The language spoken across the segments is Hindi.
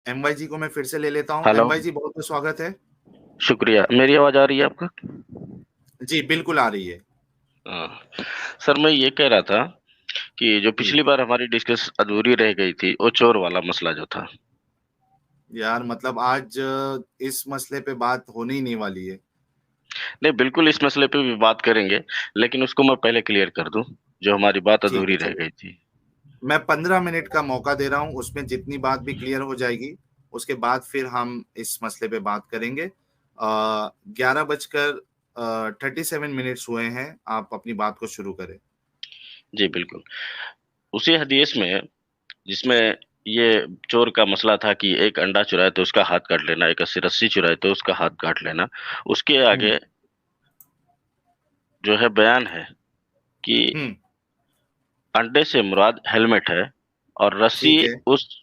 एमवाई जी को मैं फिर से ले लेता हूँ। हेलो। एमवाई जी, बहुत बहुत स्वागत है। शुक्रिया। मेरी आवाज़ आ रही है आपको? जी, बिल्कुल आ रही है। हाँ। सर मैं ये कह रहा था कि जो जी, पिछली बार हमारी डिस्कस अधूरी रह गई थी, वो चोर वाला मसला जो था। यार मतलब आज इस मसले पे बात होने ही नहीं वाली है। नहीं, बिल्कुल इस मसले पे भी बात करेंगे, लेकिन उसको मैं पहले क्लियर कर दूँ, जो हमारी बात ठीक अधूरी है, रह चलिए। गई थी। मैं 15 मिनट का मौका दे रहा हूँ, उसमें जितनी बात भी क्लियर हो जाएगी, उसके बाद फिर हम इस मसले पे बात करेंगे। 11:37 हुए हैं, आप अपनी बात को शुरू करें। जी, बिल्कुल। उसी हदीस में जिसमें ये चोर का मसला था कि एक अंडा चुराए तो उसका हाथ काट लेना, एक रस्सी चुराए तो उसका हाथ काट लेना। उसके हम्म। आगे जो है बयान है कि हम्म। अंडे से मुराद हेलमेट है और रस्सी ठीक है। उस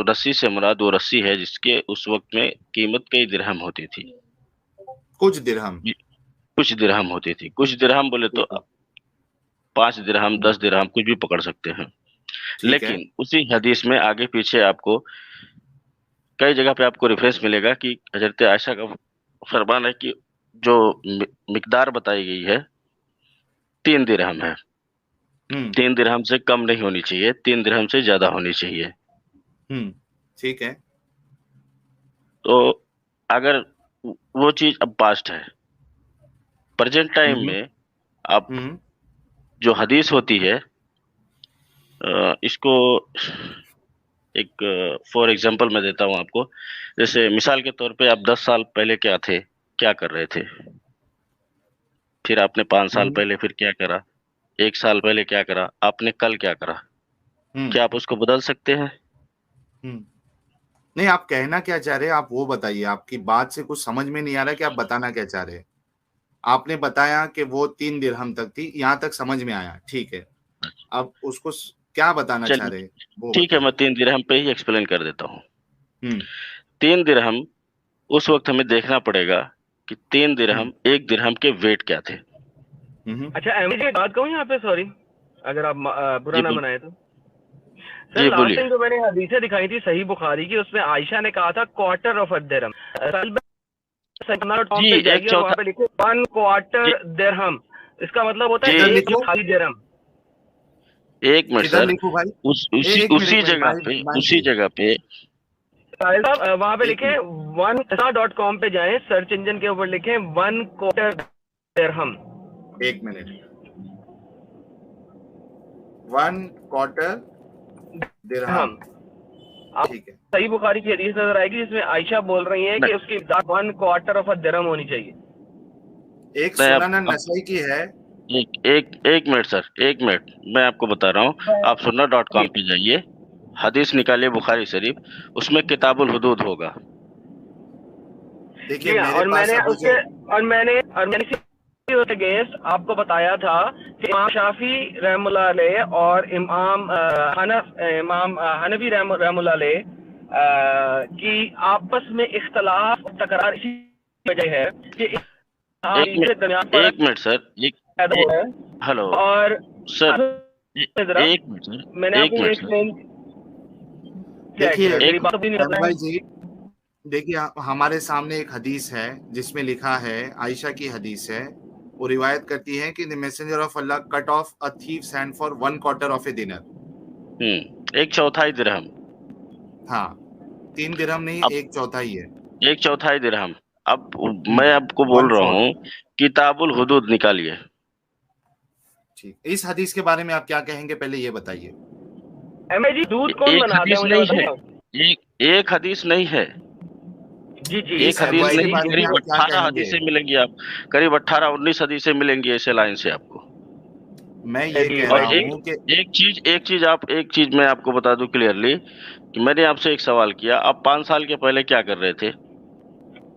रस्सी से मुराद वो रस्सी है जिसके उस वक्त में कीमत कई दिरहम होती थी। कुछ दिरहम। ये कुछ दिरहम होती थी। कुछ दिरहम बोले तो ठीक है। 5 दिरहम, हम्म। 10 दिरहम कुछ भी पकड़ सकते हैं। ठीक है। लेकिन उसी हदीस में आगे पीछे आपको कई जगह पे आपको रेफरेंस मिलेगा कि हज़रत आयशा का फरमान है कि जो मिकदार बताई गई है 3 दिरहम है। हम्म। 3 दिरहम से कम नहीं होनी चाहिए, 3 दिरहम से ज़्यादा होनी चाहिए। हम्म। ठीक है। तो अगर वो चीज़ अब पास्ट है, प्रेजेंट टाइम हम्म। में आप हम्म। जो हदीस होती है इसको एक फॉर एग्जांपल मैं देता हूँ आपको। जैसे मिसाल के तौर पे आप 10 साल पहले क्या थे, क्या कर रहे थे? फिर आपने 5 साल हम्म। पहले फिर क्या करा? 1 साल पहले क्या करा? आपने कल क्या करा? हम्म। क्या आप उसको बदल सकते हैं? हम्म। नहीं, आप कहना क्या चाह रहे हैं, आप वो बताइए। आपकी बात से कुछ समझ में नहीं आ रहा कि आप बताना क्या चाह रहे हैं। आपने बताया कि वो 3 दिरहम तक थी, यहाँ तक समझ में आया, ठीक है। अब उसको क्या बताना चाह चलिए, रहे हैं, वो ठीक है, बताइए। मैं 3 दिरहम पे ही एक्सप्लेन कर देता हूँ। हम्म। 3 दिरहम उस वक़्त हमें देखना पड़ेगा कि 3 हम्म। दिरहम 1 दिरहम के वेट क्या थे? हम्म। अच्छा एमजी एक बात कहूँ यहाँ पे, सॉरी अगर आप बुरा जी ना बोल मनाए तो। सर जी लास्ट बोलिए। टाइम जो मैंने हदीसें दिखाई थी सही बुखारी की, उसमें आयशा ने कहा था क्वार्टर ऑफ अ दिरहम। जी, टॉम पे एक जाएगी और वहां चौथा पे लिखे वन जी, क्वार्टर दिरहम। इसका मतलब होता जी, है किधर एक लिखूं? चौथाई दिरहम। एक मिनट किधर सर। लिखूं भाई? उस उसी एक मिनट, उसी एक मिनट जगह भाई। पे भाई उसी जी, जगह पे साहिल साहब वहां पे एक लिखे मिनट। वन डॉट कॉम पे जाएं, सर्च इंजन के ऊपर लिखे वन क्वार्टर दिरहम। एक मिनट। 1/4 दिरहम। दिरहम। आप ठीक है। सही बुखारी की हदीस नजर आएगी जिसमें आयशा बोल रही है कि नहीं, उसकी वन क्वार्टर ऑफ अ दिरहम होनी चाहिए। एक नहीं सुनन अब नसाई की है। एक एक एक मिनट सर, 1 मिनट मैं आपको बता रहा हूँ। आप सुन्ना डॉट जी कॉम पे जाइए, हदीस निकालिए बुखारी शरीफ, उसमें किताबुल हुदूद होगा। देखिए, जी हाँ। मेरे और पास मैंने अभी उसके जो। और मैंने इसी अगेंस्ट आपको बताया था कि इमाम शाफी रहमुल्लाह अलैह और इमाम हनफी रहमुल्लाह अलैह की आपस में इख्तलाफ और तकरार इसी वजह है कि एक के दरमियान मिनट फर्क 1 मिनट सर, पैदा ए, हो रहा हेलो है। और सर, जरा 1 मिनट सर, मैंने आपको 1 ये मिनट सर, एक्सप्लेन क्या देखिए, है, मेरी 1 बात भी नहीं कर एम रहे भाई हैं। जी, देखिए हमारे सामने एक हदीस है जिसमें लिखा है, आयशा की हदीस है। वो रिवायत करती है कि the messenger of Allah cut off a thief's hand for 1/4 of a dinar. 1 चौथाई दिरहम। हाँ, 3 दिरहम नहीं, अब एक चौथाई है। 1 चौथाई दिरहम। अब मैं आपको हम्म। वन बोल रहा फोर्थ। हूँ, किताबुल हुदूद निकालिए। ठीक, इस हदीस के बारे में आप क्या कहेंगे, पहले ये बताइए। एमए जी दूध कौन एक बनाता है हदीस मुझे नहीं है, बताइए। एक हदीस नहीं है, जी जी एक इस हदीस हदीस के नहीं, एमए बारे में करीब आप क्या 18 कहेंगे? हदीसें मिलेंगी आप, करीब 18-19 हदीसें मिलेंगी ऐसे लाइन से आपको। मैं ये जी कह और रहा भाई। हूँ कि एक चीज मैं आपको बता दूं क्लियरली कि मैंने आपसे एक सवाल किया, आप 5 साल के पहले क्या कर रहे थे?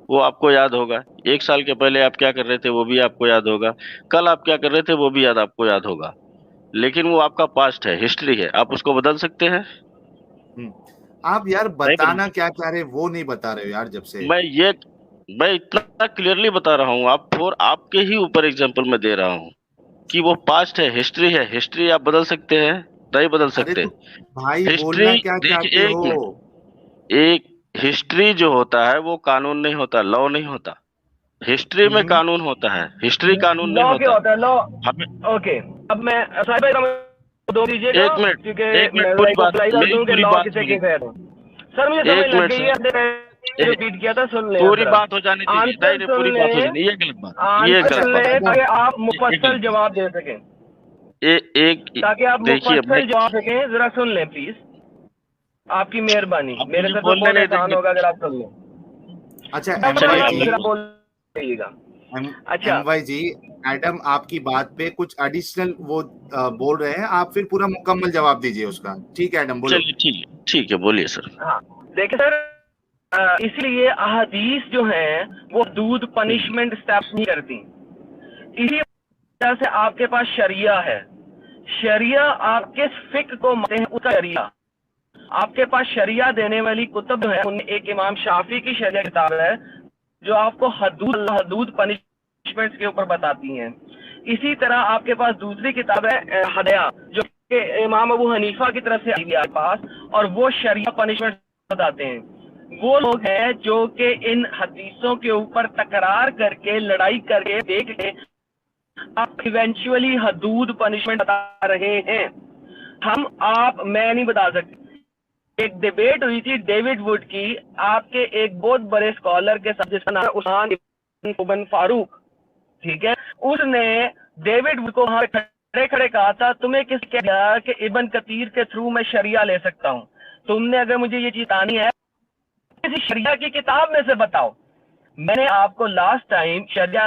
वो आपको याद होगा। 1 साल के पहले आप क्या कर रहे थे? वो भी आपको याद होगा। कल आप क्या कर रहे थे? वो भी आपको याद होगा। लेकिन वो आपका पास्ट है, हिस्ट्री है, आप उसको बदल सकते हैं? हम्म, आप यार नहीं बदल बताना सकते। क्या चाह रहे, वो नहीं बता रहे हो यार जब से। मैं ये मैं इतना क्लियरली बता रहा हूँ, आप और आपके ही ऊपर एग्जांपल मैं दे रहा हूँ कि वो पास्ट है, हिस्ट्री है, हिस्ट्री आप बदल सकते हैं? नहीं बदल अरे सकते। तो भाई, हिस्ट्री बोलना क्या चाहते देखिए, हो? 1 हिस्ट्री जो होता है वो कानून नहीं होता, लॉ नहीं होता। हिस्ट्री में कानून होता है, हिस्ट्री कानून नहीं लॉ क्या होता। होता है? लॉ। हमें ओके, अब मैं साहिब भाई को दो दीजिएगा, एक मिनट, क्योंकि एक मिनट, मैं पूरी को बात, अप्लाई कर मेरी दूं कि पूरी लॉ बात किसे सुनिए। कह रहे हैं। सर मुझे समझ एक लग मिनट गई है, सर, आपने रिपीट किया था, सुन ले पूरी जरा। बात हो जाने दीजिए। नहीं आंसर नहीं, सुन पूरी ले, बात हो जाने, ये गलत बात है, ये आंसर गलत सुन बात ले है, ताकि आप ये मुफस्सल गलत जवाब दे सकें, है। एक ताकि आप देखिए, मैं मुफस्सल जवाब सकें। जरा सुन लें प्लीज, आपकी मेहरबानी, आप मेरे मुझे से तो बोलने बहुत नहीं एहसान देंगे। होगा अगर आप सुन लें। अच्छा अब एम वाई चलिए, जी, अब मैं जरा बोल। बोलिएगा। अच्छा, एम वाई जी, मैडम आपकी बात पे कुछ एडिशनल वो बोल रहे हैं, आप फिर पूरा मुकम्मल जवाब दीजिए उसका। ठीक है मैडम, बोलो। चलिए ठीक है, बोलिए सर। हाँ देखिए सर, इसलिए अहादीस जो है वो दूध पनिशमेंट स्टेप्स नहीं करती। इसी वजह से आपके पास शरिया है। शरिया आपके फिक को मानते हैं, उसका शरिया। आपके पास शरिया देने वाली कुतुब है, उनमें एक इमाम शाफी की शरिया किताब है जो आपको हदूद पनिशमेंट्स के ऊपर बताती हैं। इसी तरह आपके पास दूसरी किताब है हदया, जो कि इमाम अबू हनीफा की तरफ से आई है आपके पास, और वो शरिया पनिशमेंट बताते हैं। वो लोग हैं जो कि इन हदीसों के ऊपर तकरार करके, लड़ाई करके देख के आप इवेंचुअली हदूद पनिशमेंट बता रहे हैं। हम आप मैं नहीं बता सकते। एक डिबेट हुई थी डेविड वुड की आपके एक बहुत बड़े स्कॉलर के साथ, जिसका नाम है उस्मान इब्न फारूक, ठीक है। उसने डेविड वुड को वहां खड़े खड़े कहा था, तुम्हें किस कहा कि इब्न कतीर के थ्रू मैं शरिया ले सकता हूं? तुमने अगर मुझे ये चीज आनी है किसी शरिया की किताब में से बताओ। मैंने आपको लास्ट टाइम शरिया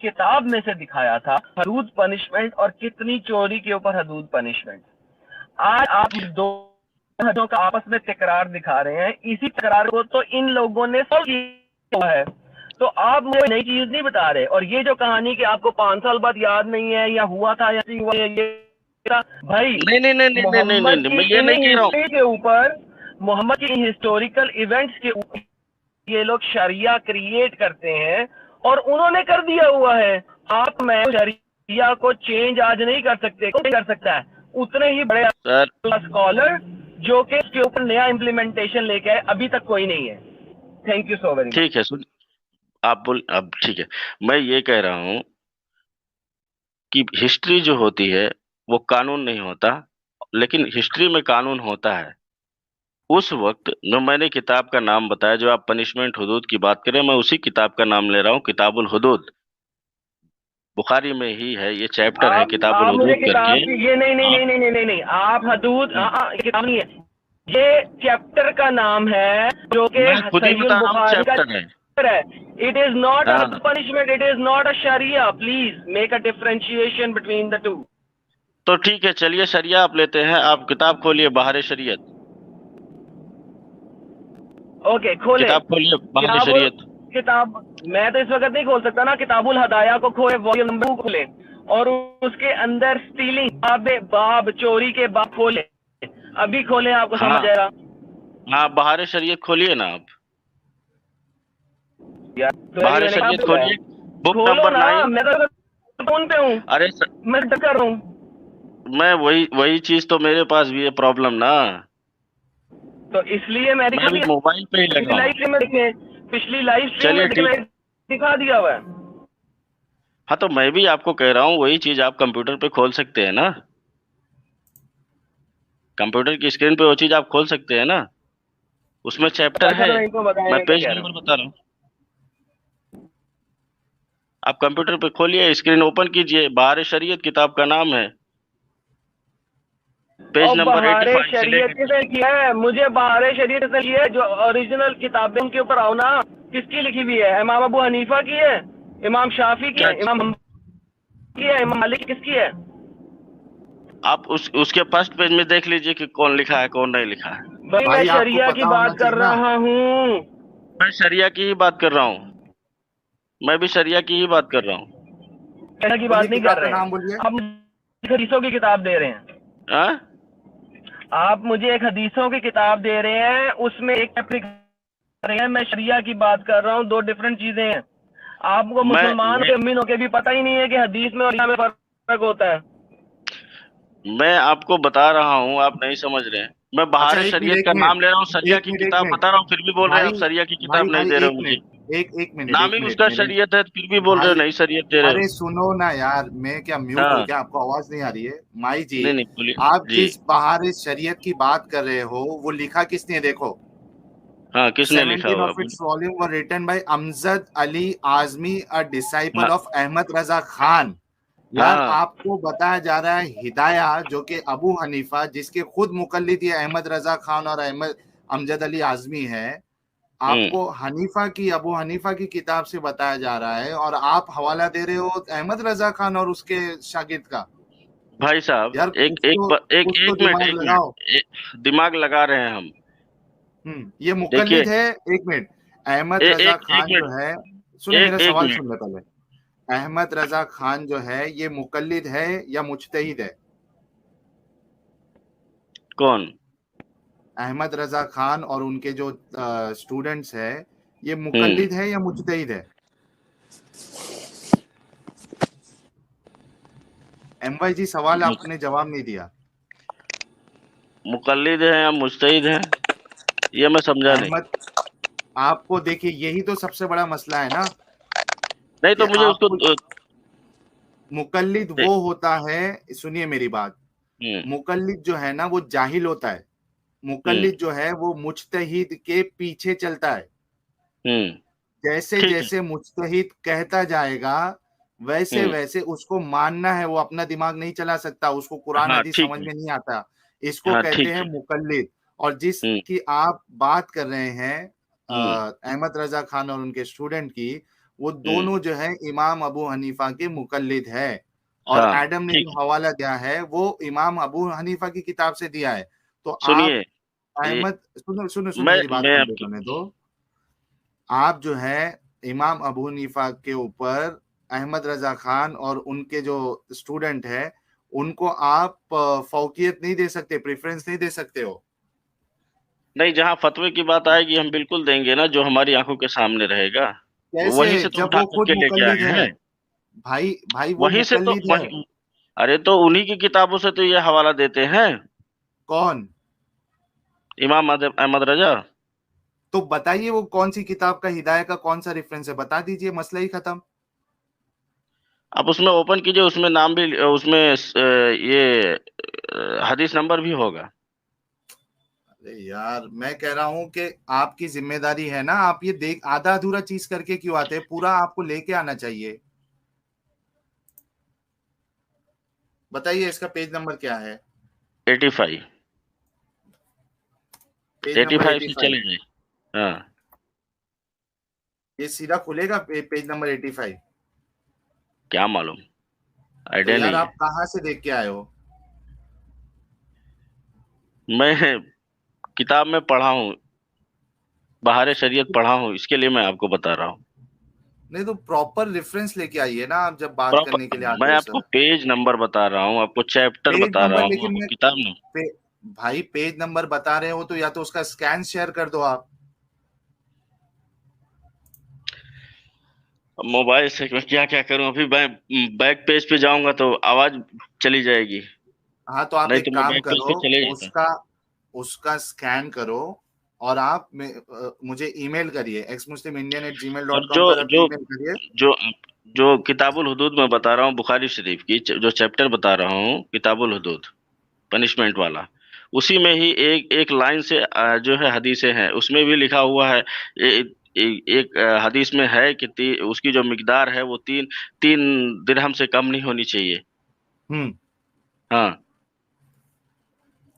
किताब में से दिखाया था हदूद पनिशमेंट, और कितनी चोरी के ऊपर हदूद पनिशमेंट। आज आप दो हदों का आपस में तकरार दिखा रहे हैं। इसी तकरार को तो इन लोगों ने सॉल्व किया है। तो आप मुझे नई चीज नहीं बता रहे। और ये जो कहानी कि आपको 5 साल बाद याद नहीं है, या हुआ था या नहीं हुआ, ये भाई नहीं नहीं नहीं नहीं नहीं नहीं नहीं, मोहम्मद नहीं, की मैं ये इन नहीं कह रहा हूँ। हिस्ट्री के ऊपर, मोहम्मद की हिस्टोरिकल इवेंट्स के ऊपर ये लोग शरिया क्रिएट करते हैं, और उन्होंने कर दिया हुआ है। आप मैं शरिया को चेंज आज नहीं कर सकते। कौन कर सकता है? उतने ही बड़े सर स्कॉलर जो कि इसके ऊपर नया इम्प्लीमेंटेशन लेके आए, अभी तक कोई नहीं है। Thank you so very much. ठीक है, सुन, आप बोल, अब ठीक है। मैं ये कह रहा हूँ कि हिस्ट्री जो होती है वो कानून नहीं होता, लेकिन हिस्ट्री में कानून होता है। उस वक्त जो मैंने किताब का नाम बताया, जो आप पनिशमेंट हुदूद की बात करें, मैं उसी किताब का नाम ले रहा हूँ, किताबुल हुदूद। बुखारी में ही है, ये चैप्टर है किताबुल आप मुझे हुदूद करके। किताब की ये नहीं नहीं नहीं आप नहीं नहीं नहीं नहीं, आप हदूद किताब नहीं है, ये चैप्टर का नाम है जो कि मैं खुद ही सहीहुल बता रहा हूँ, बुखारी का चैप्टर है। है। इट इज नॉट अ हाँ, punishment, it is not a शरिया। Please make a differentiation between the two. तो ठीक है, चलिए शरिया आप लेते हैं। आप किताब खोलिए, बहारे शरीयत। ओके खोले किताब खोलिए, बहारे किताबुल शरीयत। किताब। मैं तो इस वक्त नहीं खोल सकता ना। किताबुल हदाया को खोले, वॉल्यूम नंबर 2 खोले, और उसके अंदर स्टीलिंग बाब चोरी के बाब खोले। अभी खोले, आपको हाँ समझ आएगा। हाँ, बहारे शरीयत खोलिए ना आप। यार तो बहारे मैंने क्या शरीयत बोला है? खोलिए, बुक खोलो नंबर ना, 9। मैं तो फोन पे हूँ, अरे मैं तो कर रहा हूँ। मैं वही वही चीज तो मेरे पास भी है, प्रॉब्लम ना। तो इसलिए मैं दिखा मैं भी दिया। मोबाइल पे ही पिछली लगा लाइव हूँ। स्ट्रीम में देखे, पिछली लाइव स्ट्रीम चलिए में देखे, ठीक। मैं दिखा दिया हुआ है। हाँ, तो मैं भी आपको कह रहा हूँ, वही चीज आप कंप्यूटर पे खोल सकते हैं ना। कंप्यूटर की स्क्रीन पे वो चीज आप खोल सकते हैं ना, उसमें चैप्टर अच्छा है। तो इनको बताएं मैं मैं क्या पेज कह रहा नंबर हूँ। बता रहा हूँ। आप कंप्यूटर पे खोलिए, स्क्रीन ओपन कीजिए, बहारे शरीयत किताब का नाम है, पेज और नंबर बहारे 85 से शरीयत लेकर। किसने किया है? मुझे बहारे शरीयत किसने किया है? जो ओरिजिनल किताबें उनके ऊपर आओ ना, किसकी लिखी हुई है? इमाम अबू हनीफा की है, इमाम शाफी की क्या है, इमाम हम्बल की है, इमाम मालिक की, किसकी है? आप उसके फर्स्ट पेज में देख लीजिए कि कौन लिखा है, कौन नहीं लिखा है। भाई मैं भाई आपको शरिया की पता होना बात कर चाहिए ना। रहा हूँ। मैं शरिया की ही बात कर रहा हूँ, मैं भी शरिया की ही बात कर रहा हूँ। शरिया की बात बोलिए, नहीं किताब कर का रहे नाम हैं। बोलिए। आप मुझे हदीसों की किताब दे रहे हैं। हाँ? आप मुझे एक हदीसों की किताब दे रहे हैं, उसमें एक चैप्टर कर रहे हैं। मैं शरिया की बात कर रहा हूँ, दो डिफरेंट चीजें हैं। आपको मुसलमान के अमीन होके भी पता ही नहीं है कि हदीस में और शरिया में फर्क होता है। मैं आपको बता रहा हूँ, आप नहीं समझ रहे हैं। मैं अच्छा बहार एक मिनट शरीयत एक का नाम मिनट ले रहा हूँ, शरिया एक की मिनट एक किताब मिनट बता रहा हूँ, फिर भी बोल रहे हैं भाई आप शरिया की भाई किताब नहीं भाई दे रहे एक हो मुझे। मिनट एक मिनट नाम एक ही मिनट उसका मेरे शरीयत है, फिर भी बोल रहे हो भाई, नहीं शरीयत दे रहे हो। अरे सुनो ना यार, मैं क्या म्यूट हो हाँ, क्या? आपको आवाज नहीं आ रही है? माई जी, नहीं, नहीं बोलिए। आप जी, जिस बहार शरीयत की बात कर रहे हो वो लिखा किसने? देखो, हाँ, किसने लिखा 17 हुआ है of its बोलिए? volume were written by Amjad Ali Azmi, a disciple हाँ, of Ahmad Raza Khan। यार हाँ, आपको बताया जा रहा है हिदाया, जो कि अबू हनीफा जिसके खुद मुकल्लिद ये अहमद रजा खान और अहमद अमजद अली आजमी है, हुँ। आपको हनीफा की, अबू हनीफा की किताब से बताया जा रहा है और आप हवाला दे रहे हो अहमद रजा खान और उसके शागिर्द का। भाई साहब, यार एक एक ब एक कुछ तो एक मिनट, दिमाग लगाओ। दिमाग लगा रहे हैं हम। ये देखिए, मुकल्लिद है। एक मिनट, अहमद ए रजा एक एक खान जो मिनट, है, सुने मेरा एक सवाल मिनट, सुन ले पहले। अहमद रजा खान जो है ये मुकल्लिद है या मुज्तहिद है? कौन? अहमद रजा खान और उनके जो स्टूडेंट्स है, ये हुँ, मुकल्लिद है या मुज्तहिद है? एमवाई जी, सवाल मुक आपने जवाब नहीं दिया। मुक़ल्लिद हैं या मुज्तहिद हैं? ये मैं समझा नहीं। अहमद, आपको देखिए यही तो सबसे बड़ा मसला है ना, नहीं कि तो मुझे उसको आपको मुकल्लिद दे वो होता है, सुनिए मेरी बात, हुँ, मुकल्लिद जो है ना वो जाहिल होता है। हुँ, मुकल्लिद जो है वो मुज्तहिद के पीछे चलता है। हुँ, जैसे ठीक है। जैसे मुज्तहिद कहता जाएगा वैसे हुँ, वैसे उसको मानना है। वो अपना दिमाग नहीं चला सकता, उसको कुरान हाँ, हदीस ठीक समझ है। में नहीं आता। इसको हाँ, कहते ठीक हैं है। मुकल्लिद। और हुँ, जिसकी आप बात कर रहे हैं हुँ, अहमद रजा खान और उनके स्टूडेंट की, वो हुँ, दोनों जो है इमाम अबू हनीफा के मुकल्लिद है। और हाँ, एडम ने ठीक जो है। हवाला दिया है वो इमाम अबू हनीफा की किताब से दिया है। तो आप सुनिए, ये अहमद, सुनो सुनो सुनो, मेरी बात मैं कंप्लीट आपकी होने दो। आप जो है इमाम अबू हनीफा के ऊपर अहमद रजा खान और उनके जो स्टूडेंट है उनको आप फौकियत नहीं दे सकते, प्रेफरेंस नहीं दे सकते हो। नहीं, जहाँ फ़तवे की बात आएगी हम बिल्कुल देंगे ना, जो हमारी आँखों के सामने रहेगा। कैसे, वहीं से तो जब उठा वो कर खुद के लेके मुकल्लिद आए है? हैं। भाई भाई वो वहीं से तो मुकल्लिद है। वहीं अरे! तो उन्हीं की किताबों से तो ये हवाला देते हैं, कौन? इमाम अहमद रज़ा। तो बताइए वो कौन सी किताब का, हिदायत का कौन सा रेफरेंस है? बता दीजिए, मसला ही खत्म। आप उसमें ओपन कीजिए, उसमें नाम भी उसमें ये हदीस नंबर भी होगा। अरे यार, मैं कह रहा हूं कि आपकी जिम्मेदारी है ना, आप ये देख आधा अधूरा चीज करके क्यों आते हैं? पूरा आपको लेके आना चाहिए। बताइए इसका पेज नंबर क्या है? 85 पेज नंबर 85 से 85। चले जाइए। हाँ, ये सीधा खुलेगा पेज नंबर 85? क्या मालूम? तो आइडिया यार नहीं है। आप कहाँ से देख के आए हो? मैं किताब में पढ़ा हूँ, बहार शरीयत पढ़ा हूँ, इसके लिए मैं आपको बता रहा हूँ। नहीं तो प्रॉपर रेफरेंस लेके आइए ना, आप जब बात करने के प्रॉपर लिए आते मैं हो आपको सर। पेज नंबर बता रहा हूँ, आपको चैप्टर पेज बता रहा नंबर, हूँ, लेकिन आपको मैं किताब नहीं। पे, भाई पेज नंबर बता रहे हो तो या तो उसका स्कैन शेयर कर दो आप। अब मोबाइल से मैं क्या-क्या करूँ? अभी मैं बैक पेज पे जाऊँगा तो आवाज़ चली जाएगी, हाँ तो आप नहीं तो एक मैं काम बैक पेज करो, पे चले जाता। उसका उसका स्कैन करो और आप मुझे ईमेल करिए, और xmuslimindian@gmail.com जो पर आप जो ईमेल करिए। जो जो किताबुल हुदूद मैं बता रहा हूँ बुखारी शरीफ की जो चैप्टर बता रहा हूँ किताबुल हुदूद पनिशमेंट वाला, उसी में ही एक एक लाइन से जो है हदीसें हैं, उसमें भी लिखा हुआ है। एक हदीस में है कि उसकी जो मिकदार है वो तीन तीन दिरहम से कम नहीं होनी चाहिए। हम्म, हाँ,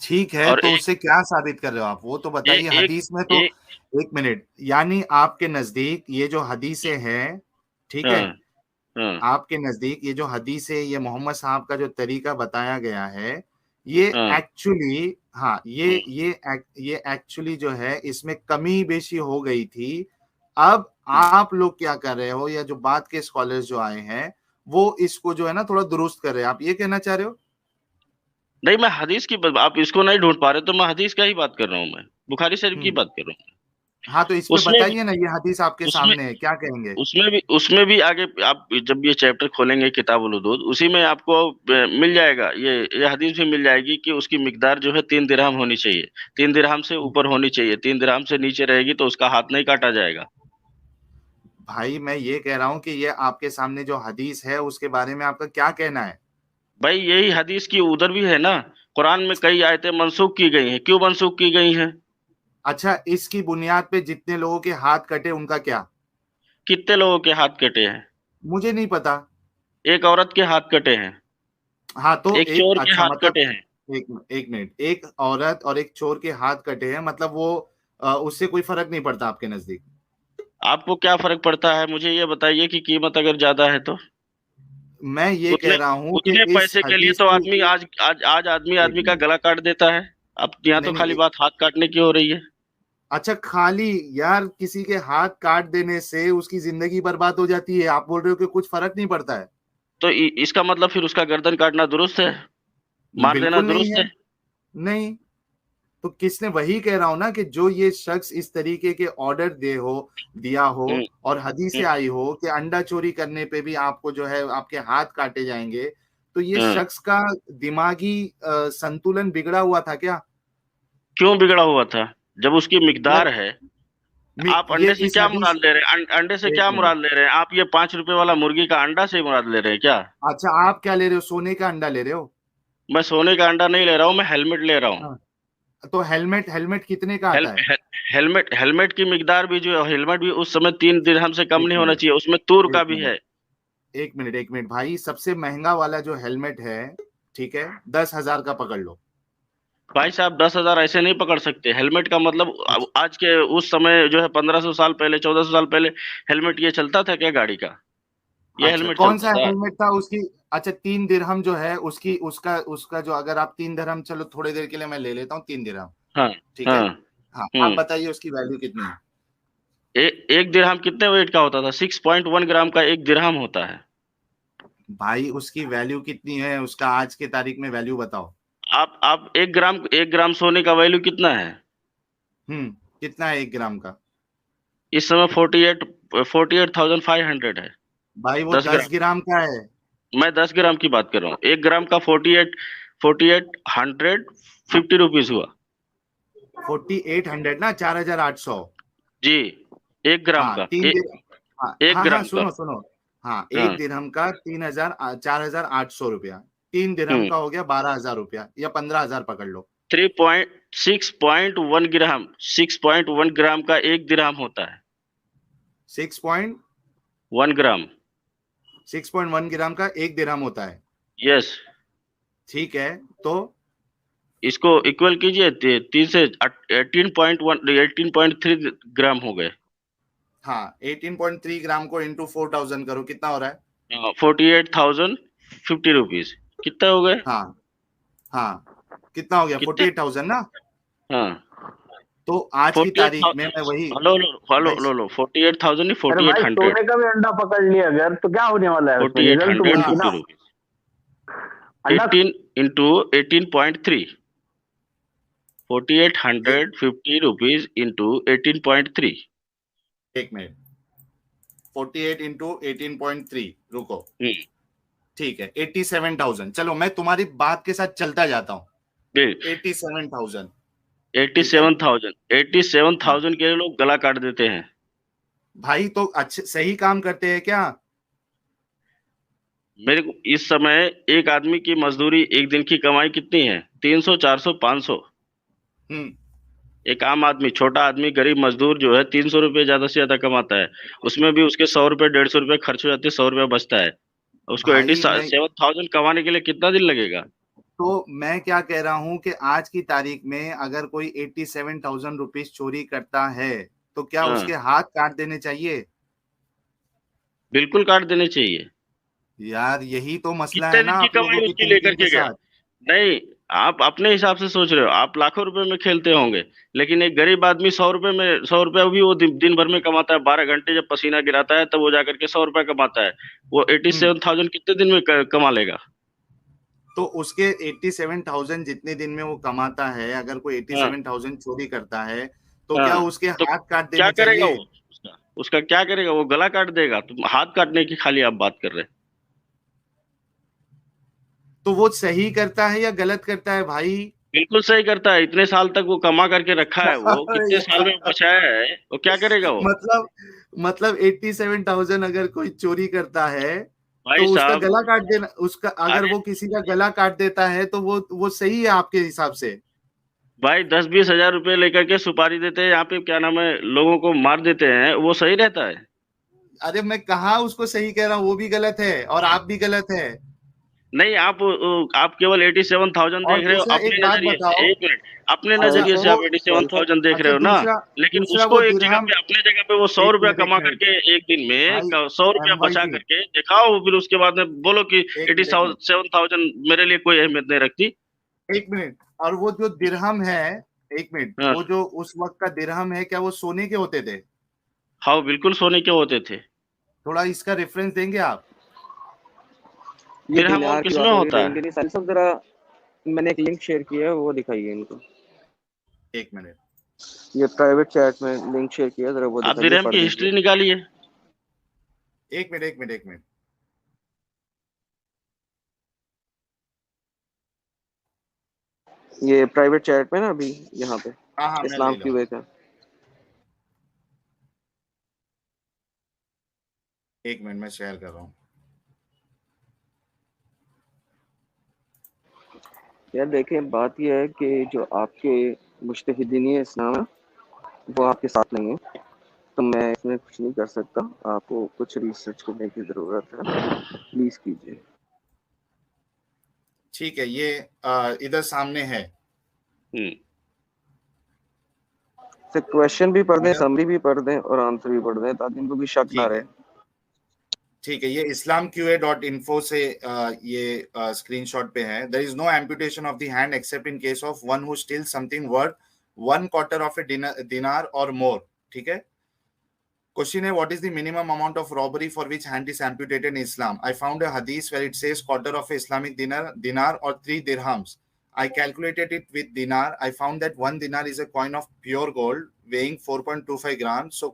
ठीक है, और तो उससे क्या साबित कर रहे हो आप? वो तो बताइए। एक हदीस में तो, एक एक मिनट, यानी आपके नजदीक ये जो हदीसें हैं, ठीक है, हाँ, हाँ, आपके नजदीक ये जो हदीस है, ये मोहम्मद साहब का जो तरीका बताया गया है, ये हाँ, एक्चुअली, हाँ, हुँ। ये एक्चुअली जो है इसमें कमी बेशी हो गई थी। अब आप लोग क्या कर रहे हो, या जो बात के स्कॉलर्स जो आए हैं वो इसको जो है ना थोड़ा दुरुस्त कर रहे हैं, आप ये कहना चाह रहे हो? नहीं, मैं हदीस की ब आप इसको नहीं ढूँढ पा रहे, तो मैं हदीस का ही बात कर रहा हूँ मैं, बुखारी शरीफ की हम्म, बात कर रहा हूँ। हाँ, तो इस पे उसमें बताइए ना, ये हदीस आपके उसमें सामने है, क्या कहेंगे? उसमें भी आगे आप जब ये चैप्टर खोलेंगे किताबुल हुदूद, उसी में आपको मिल जाएगा, ये हदीस भी मिल जाएगी कि उसकी मिकदार जो है 3 दिरहम होनी चाहिए, 3 दिरहम से ऊपर होनी चाहिए, 3 दिरहम से नीचे रहेगी तो उसका हाथ नहीं काटा जाएगा। भाई मैं ये कह रहा हूँ कि ये आपके सामने जो हदीस है उसके बारे में आपका क्या कहना है? भाई यही हदीस की उधर भी है ना, कुरान में कई आयतें मनसूख की गई हैं, क्यों मनसूख की गई हैं? अच्छा, इसकी बुनियाद पे जितने लोगों के हाथ कटे उनका क्या? कितने लोगों के हाथ कटे हैं? मुझे नहीं पता। एक औरत के हाथ कटे हैं, हाँ, तो एक एक चोर के अच्छा हाथ मतलब कटे हैं। एक मिनट, एक औरत और एक चोर के हाथ कटे हैं, मतलब वो उससे कोई फर्क नहीं पड़ता आपके नजदीक? आपको क्या फर्क पड़ता है? मुझे ये बताइए कि कीमत अगर ज्यादा है तो? मैं ये कह उतने रहा हूँ कि उतने इस पैसे के लिए हदीस तो की आदमी आज आदमी एक आदमी का मिनट, गला काट देता है। अब यहाँ नहीं तो नहीं खाली बात हाथ काटने की हो रही है। अच्छा खाली, यार किसी के हाथ काट देने से उसकी जिंदगी बर्बाद हो जाती है, आप बोल रहे हो कि कुछ फर्क नहीं पड़ता है? तो इसका मतलब फिर उसका गर्दन काटना दुरुस्त है, मार देना बिल्कुल नहीं दुरुस्त है। है? नहीं, तो किसने, वही कह रहा हूं ना कि जो ये शख्स इस तरीके के ऑर्डर दिया हो हम्म, और हदीस से हम्म, आई हो कि अंडा चोरी करने पे भी आपको जो है आपके हाथ काटे जाएंगे, तो ये हाँ। शख्स का दिमागी संतुलन बिगड़ा हुआ था क्या? क्यों बिगड़ा हुआ था जब उसकी मिकदार यार है? आप ये अंडे से इस क्या हदीस, मुराद ले रहे हैं? अंडे से एक क्या मिनट, मुराद ले रहे हैं आप? ये 5 रुपए वाला मुर्गी का अंडा से मुराद ले रहे हैं क्या? अच्छा आप क्या ले रहे हो, सोने का अंडा ले रहे हो? मैं सोने का अंडा नहीं ले रहा हूँ, मैं हेलमेट ले रहा हूँ। हाँ, तो हेलमेट हेलमेट कितने का हेल, आता है? हेल, हेलमेट की मिकदार भी जो है, हेलमेट भी उस समय 3 दिरहम से कम एक नहीं होना मिनट, चाहिए, उसमें तूर का एक भी मिनट, है। एक मिनट भाई, सबसे महंगा वाला जो हेलमेट है, ठीक है, 10,000 का पकड़ लो। भाई साहब 10,000 ऐसे नहीं पकड़ सकते। हेलमेट का मतलब अच्छा, आज के उस समय जो है 1500 साल पहले, 1400 साल पहले हेलमेट ये चलता था क्या गाड़ी का? ये अच्छा हेलमेट कौन चलता सा था। हेलमेट था उसकी? अच्छा 3 दिरहम जो है उसकी, उसका उसका जो, अगर आप 3 दिरहम, चलो थोड़ी देर के लिए मैं ले लेता हूँ 3 दिरहम, हाँ। ठीक है। हाँ। हाँ, आप हम्म। बताइए उसकी वैल्यू कितनी है? एक दिरहम कितने वेट का होता था? 6.1 ग्राम का एक दिरहम होता है। भाई उसकी वैल्यू कितनी है, उसका आज के तारीख में वैल्यू बताओ। आप एक ग्राम सोने का वैल्यू कितना है? कितना है 1 ग्राम का? इस समय 48,500 है। भाई वो दस 10 ग्राम का है। मैं 10 ग्राम की बात कर रहा हूँ। 1 ग्राम का 48,150 हुआ। 4800 ना, 4,800। जी। 1 ग्राम हाँ का तीन दिन हाँ एक हाँ हाँ, ग्राम का। सुनो सुनो, हाँ एक हाँ। दिरहम का 3,000, 4,800 रुपया, 3 दिरहम हम्म। का हो गया 12,000 रुपया या 15,000 पकड़ लो। 6.1 ग्राम, 6.1 ग्राम का एक दिरहम होता है। 6.1 1 ग्राम। 6.1 ग्राम का 1 दिरहम होता है। यस। ठीक है, तो इसको इक्वल कीजिए, 18.3 ग्राम हो गए। हाँ 18.3 ग्राम को इंटू 4,000 करो, कितना हो रहा है? 48,050 रुपीज कितना हो गए? हाँ हाँ, कितना हो गया, कितने? 48,000 ना? हाँ। तो आज की फोर्टी एट तारीख में मैं वही, हेलो हेलो हेलो भाई हेलो 48,000 नहीं, अरे भाई 4,800। सोने का भी अंडा पकड़ लिया अगर तो क्या होने वाला है, उसमें फोर्टी एट रिजल्ट तो हंड्रेड वही हाँ, है ना। फिफ्टी रुपीज अंडा 18 इंटू 18.3, 4850 रुपीज इंटू 18.3। एक मिनट, 48 इंटू 18.3, रुको, ठीक है 87,000, चलो मैं तुम्हारी बात के साथ चलता जाता हूँ। 87,000, ठीक है। 87,000 के लिए लोग गला काट देते हैं। भाई तो अच्छे सही काम करते हैं क्या? मेरे को इस समय एक आदमी की मजदूरी, एक दिन की कमाई कितनी है? 300, 400, 500। हम्म एक आम आदमी, छोटा आदमी, गरीब मजदूर जो है 300 रुपये ज्यादा से ज्यादा कमाता है। उसमें भी उसके 100 रुपये, 150 रुपये खर्च हो जाते हैं, 100 रुपया बचता है। उसको एटी भाई मैं, सेवन थाउजेंड कमाने के लिए कितना दिन लगेगा? तो मैं क्या कह रहा हूं कि आज की तारीख में अगर कोई 87,000 रुपीज चोरी करता है तो क्या हाँ। उसके हाथ काट देने चाहिए? बिल्कुल काट देने चाहिए। यार यही तो मसला है कितने ना दिन की आप लोगों कमाई की उसकी लेकर थिंकिंग के के गया? साथ। नहीं, आप अपने हिसाब से सोच रहे हो, आप लाखों रुपए में खेलते होंगे। लेकिन एक गरीब आदमी 100 रुपए में, 100 रुपया भी वो दिन भर में कमाता है, 12 घंटे जब पसीना गिराता है तब वो जाकर के 100 रुपया कमाता है। वो एटी हम्म सेवन थाउजेंड कितने दिन में कमा लेगा? तो उसके 87,000 जितने दिन में वो कमाता है, अगर कोई हाँ। 87,000 चोरी करता है, तो हाँ, क्या उसके तो हाथ काट क्या देने करेगा चाहिए? वो? उसका क्या करेगा? वो गला काट देगा। तुम हाथ काटने की खाली आप बात कर रहे हैं। तो वो सही करता है या गलत करता है भाई? बिल्कुल सही करता है। इतने साल तक वो कमा करके रखा है, वो कितने साल में बचाया है, वो क्या करेगा वो? मतलब मतलब 87,000 अगर कोई चोरी करता है तो भाई उसका साहब, गला काट देना, उसका अगर अरे वो किसी का गला काट देता है तो वो सही है आपके हिसाब से? भाई 10-20 हजार रुपए लेकर के सुपारी देते हैं यहाँ पे, क्या नाम है, लोगों को मार देते हैं, वो सही रहता है? अरे मैं कहा उसको सही कह रहा हूँ, वो भी गलत है और आप भी गलत है। नहीं, आप केवल 87,000 और देख रहे हो दूसरा अपने एक बात नजरिए से। बताओ। एक मिनट, अपने अच्छा नजरिए से वो आप 87,000 देख अच्छा रहे हो ना। दूसरा लेकिन दूसरा वो उसको एक जगह दिरहम। पे, अपने जगह पे वो 100 एक रुपया मिनट एक कमा मिनट करके एक दिन में भाई 100 रुपया एम वाई बचा जी, करके दिखाओ, फिर उसके बाद में बोलो कि एक मिनट एक मिनट 87,000 मेरे लिए कोई अहमियत नहीं रखती। एक मिनट। और वो जो दिरहम है, एक मिनट, हाँ, वो जो उस वक्त का दिरहम है क्या वो सोने के होते थे? हाँ, बिल्कुल सोने के होते थे। थोड़ा इसका रेफरेंस देंगे आप? ये दिरहम और दिनार की किसमें बात हो रही होता है, है? Indian science. सब जरा मैंने एक लिंक शेयर किया है, वो दिखाइए इनको। एक मिनट। ये प्राइवेट चैट में लिंक शेयर किया, जरा वो आप दिखाइए, दिरहम पढ़ की दीजिए। हिस्ट्री निकालिए। एक मिनट एक मिनट एक मिनट। ये प्राइवेट चैट में ना अभी यहाँ पे हाँ हाँ मैं इस्लाम ले की लो। वे का। एक मिनट मैं शेयर कर रहा हूँ। यार देखें, बात ये है कि जो आपके मुज्तहिदीन इस्लाम है वो आपके साथ नहीं है, तो मैं इसमें कुछ नहीं कर सकता। आपको कुछ रिसर्च करने की ज़रूरत है, प्लीज़ कीजिए। ठीक है, ये इधर सामने है। हम्म। तो क्वेश्चन भी पढ़ दें, इधर समरी भी पढ़ दें और आंसर भी पढ़ दें, ताकि इनको भी शक ना ठीक रहे। है ठीक है, ये islamqa.info से ये स्क्रीनशॉट पे है। There is no amputation of the hand except in case of one who steal something worth 1/4 of a dinar or मोर। ठीक है। Question है, what is the minimum amount of robbery for which hand is amputated in Islam? I found a hadith where it says quarter of a Islamic dinar or 3 dirhams. I calculated it with dinar. I found that 1 dinar is a coin of pure gold weighing 4.25 grams. So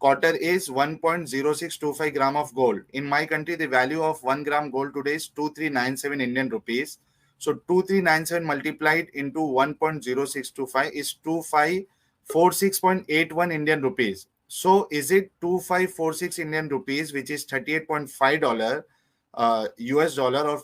quarter is 1.0625 gram of gold. In my country, the value of 1 gram gold today is 2397 Indian rupees. So 2397 multiplied into 1.0625 is 2546.81 Indian rupees. So is it 2546 Indian rupees, which is $38.5 US dollar, or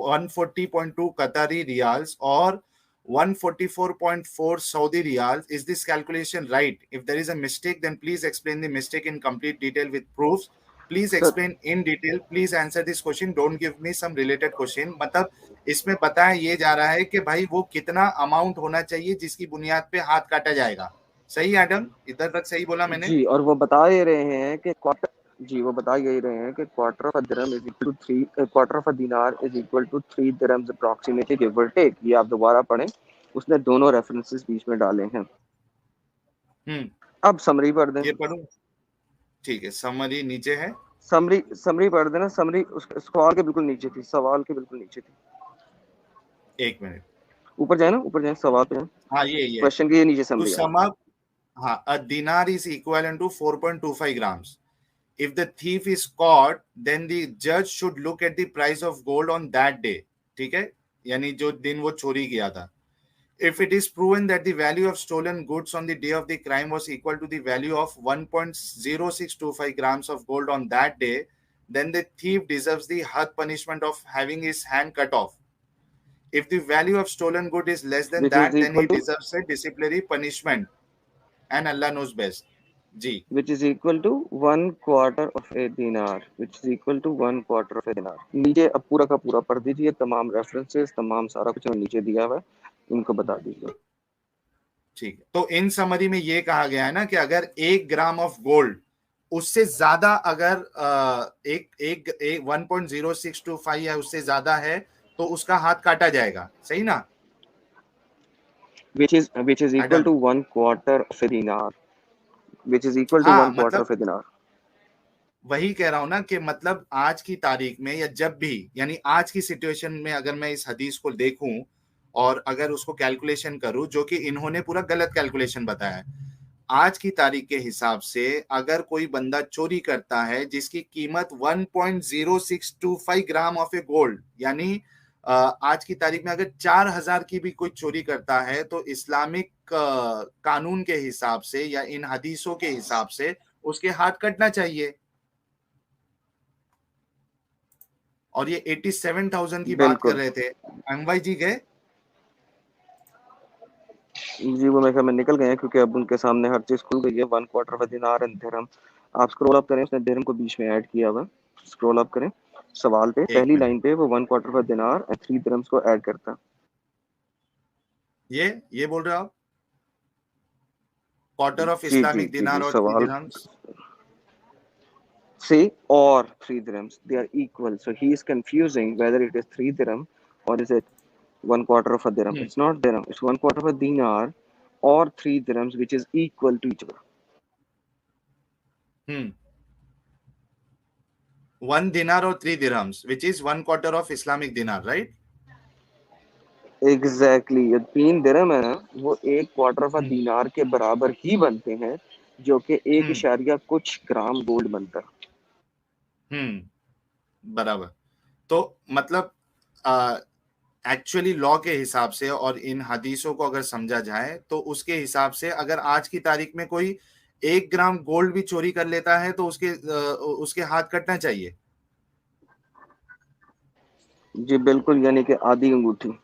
140.2 Qatari riyals, or 144.4 Saudi riyals? Is this calculation right? If there is a mistake, then please explain the mistake in complete detail with proofs. Please sir explain in detail. Please answer this question. Don't give me some related question. मतलब इसमें बताया ये जा रहा है कि भाई वो कितना अमाउंट होना चाहिए जिसकी बुनियाद पे हाथ काटा जाएगा। सही एडम, इधर तक सही बोला मैंने? जी, और वो बता ये रहे हैं कि क्वार्टर, जी वो बता यही रहे हैं कि quarter of a dirham is equal to 3, quarter of a dinar is equal to 3 dirhams approximately, give or take. ये आप दोबारा पढ़ें, उसने दोनों रेफरेंसेस बीच में डाले हैं। अब समरी पढ़ दें। ये पढ़ूं? ठीक है, समरी नीचे है। समरी पढ़ देना। समरी उस सवाल के बिल्कुल नीचे थी, सवाल के बिल्कुल नीचे थी। एक मिनट, ऊपर जाए ना, ऊपर जाए, सवाल पे जाए, हाँ ये क्वेश्चन के ये नीचे to समरी आ sum up, a dinar is equivalent to 4.25 grams. If the thief is caught, then the judge should look at the price of gold on that day. ठीक है, यानी जो दिन वो चोरी किया था. If it is proven that the value of stolen goods on the day of the crime was equal to the value of 1.0625 grams of gold on that day, then the thief deserves the had punishment of having his hand cut off. If the value of stolen good is less than which is that, then equal he to deserves a disciplinary punishment, and Allah knows best. Ji, which is equal to 1/4 of a dinar, which is equal to 1/4 of a dinar। नीचे अब पूरा का पूरा पढ़ दीजिए, तमाम रेफरेंसेस, तमाम सारा कुछ नीचे दिया हुआ है, इनको बता दीजिए। ठीक है। तो इन समरी में ये कहा गया है ना कि अगर 1 ग्राम ऑफ गोल्ड उससे ज्यादा अगर एक एक, एक 1.0625 या उससे ज्यादा है तो उसका हाथ काटा जाएगा। सही ना which is equal Adam? to 1/4 of a dinar, which is equal to हाँ 1/4 मतलब of a dinar। वही कह रहा हूं ना कि मतलब आज की तारीख में या जब भी, यानी आज की सिचुएशन में अगर मैं इस हदीस को देखूं और अगर उसको कैलकुलेशन करूं, जो कि इन्होंने पूरा गलत कैलकुलेशन बताया है, आज की तारीख के हिसाब से अगर कोई बंदा चोरी करता है जिसकी कीमत 1.0625 ग्राम ऑफ ए गोल्ड, यानी आज की तारीख में अगर 4000 की भी कोई चोरी करता है, तो इस्लामिक कानून के हिसाब से या इन हदीसों के हिसाब से उसके हाथ कटना चाहिए। और ये 87,000 की बात कर बिल्कुल रहे थे। एमवाई जी गए? जी, वो मेरे ख्याल में निकल गए हैं, क्योंकि अब उनके सामने हर चीज खुल गई है। 1/4 दिनार एंड दिरहम। आप स्क्रॉल अप करें, उसने दिरहम को बीच में ऐड किया हुआ। स्क्रॉल अप करें, सवाल पे एक पहली मिनट, लाइन पे वो 1/4 दिनार एंड 3 दिरहम्स को ऐड करता। ये बोल रहे हो आप? क्वार्टर ऑफ जी जी इस्लामिक जी दिनार जी, और 3 सवाल dirhams. say or 3 dirhams, they are equal, so he is confusing whether it is 3 dirham or is it 1/4 of a dirham. Hmm It's not dirham, it's 1/4 of a dinar or 3 dirhams, which is equal to each other. Hmm 1 dinar और 3 dirhams, which is 1/4 of Islamic dinar, right? Exactly, ये 3 dirham है ना, वो 1/4 of a हम्म dinar के बराबर ही बनते हैं, जो कि एक हम्म इशारिया कुछ ग्राम गोल्ड बनता है। बराबर। तो मतलब एक्चुअली लॉ के हिसाब से और इन हदीसों को अगर समझा जाए, तो उसके हिसाब से अगर आज की तारीख में कोई 1 ग्राम गोल्ड भी चोरी कर लेता है, तो उसके हाथ कटना चाहिए। जी बिल्कुल, यानी कि आधी अंगूठी,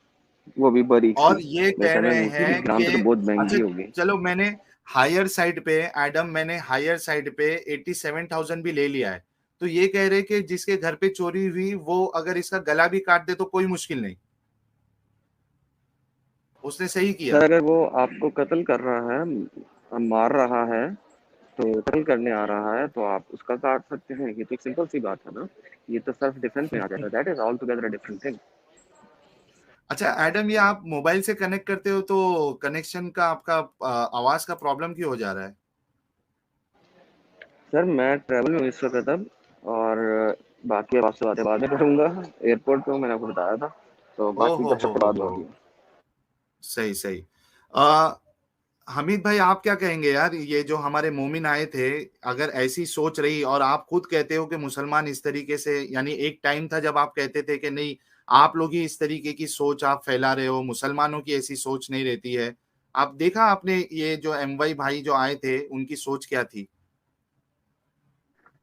वो भी बारीक सी। और ये मेरे कह ख्याल में रहे अंगूठी भी हैं ग्राम कि से तो बहुत अच्छा, महंगी होगी। चलो मैंने हायर साइड पे मैंने हायर साइड पे 87,000 भी ले लिया है, तो ये कह रहे कि जिसके घर पे चोरी हुई वो अगर इसका गला भी काट दे तो कोई मुश्किल नहीं, उसने सही किया। सर, अगर वो आपको कत्ल कर रहा है, मार रहा है, तो कत्ल करने आ रहा है, तो आप उसका काट सकते हैं। ये तो एक सिंपल सी बात है ना। ये तो सेल्फ डिफेंस में आ जाता है। That is all together a different thing. अच्छा एडम, ये आप मोबाइल से कनेक्ट करते हो तो कनेक्शन का आपका आवाज का प्रॉब्लम क्यों हो जा रहा है? सर, मैं ट्रैवल में हूँ इस वक्त अब, और बाकी अब आपसे बातें बाद में करूंगा। एयरपोर्ट पे हूँ, मैंने आपको बताया था, तो ओ बाकी गपशप के बाद हो होगी। सही सही। आ, हमीद भाई, आप क्या कहेंगे यार, ये जो हमारे मोमिन आए थे, अगर ऐसी सोच रही, और आप खुद कहते हो कि मुसलमान इस तरीके से, यानी एक टाइम था जब आप कहते थे कि नहीं, आप लोग ही इस तरीके की सोच आप फैला रहे हो, मुसलमानों की ऐसी सोच नहीं रहती है। आप देखा आपने ये जो एमवाई भाई जो आए थे, उनकी सोच क्या थी?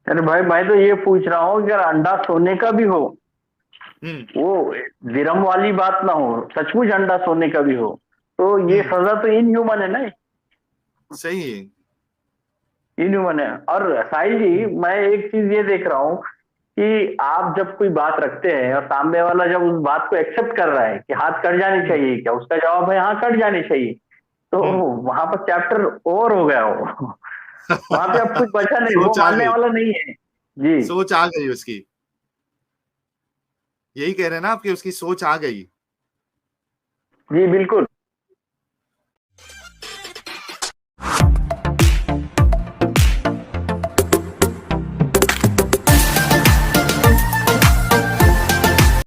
अरे भाई, मैं तो ये पूछ रहा हूँ, अगर अंडा सोने का भी हो, हम्म वो दिरम वाली बात ना हो, सचमुच अंडा सोने का भी हो, तो ये हम्म सजा तो इनह्यूमन है ना। सही है। इनह्यूमन है। और साहिल जी, मैं एक चीज ये देख रहा हूँ कि आप जब कोई बात रखते हैं और सामने वाला जब उस बात को एक्सेप्ट कर रहा है कि हाथ कट जानी हम्म चाहिए, क्या उसका जवाब है हाँ कट जानी चाहिए, तो हम्म वहां पर चैप्टर ओवर हो गया हो। वहां पे अब कुछ बचा नहीं, वो सोच आ मानने गई, वाला नहीं है। जी सोच आ गई उसकी। यही कह रहे हैं ना आप कि उसकी सोच आ गई। जी बिल्कुल।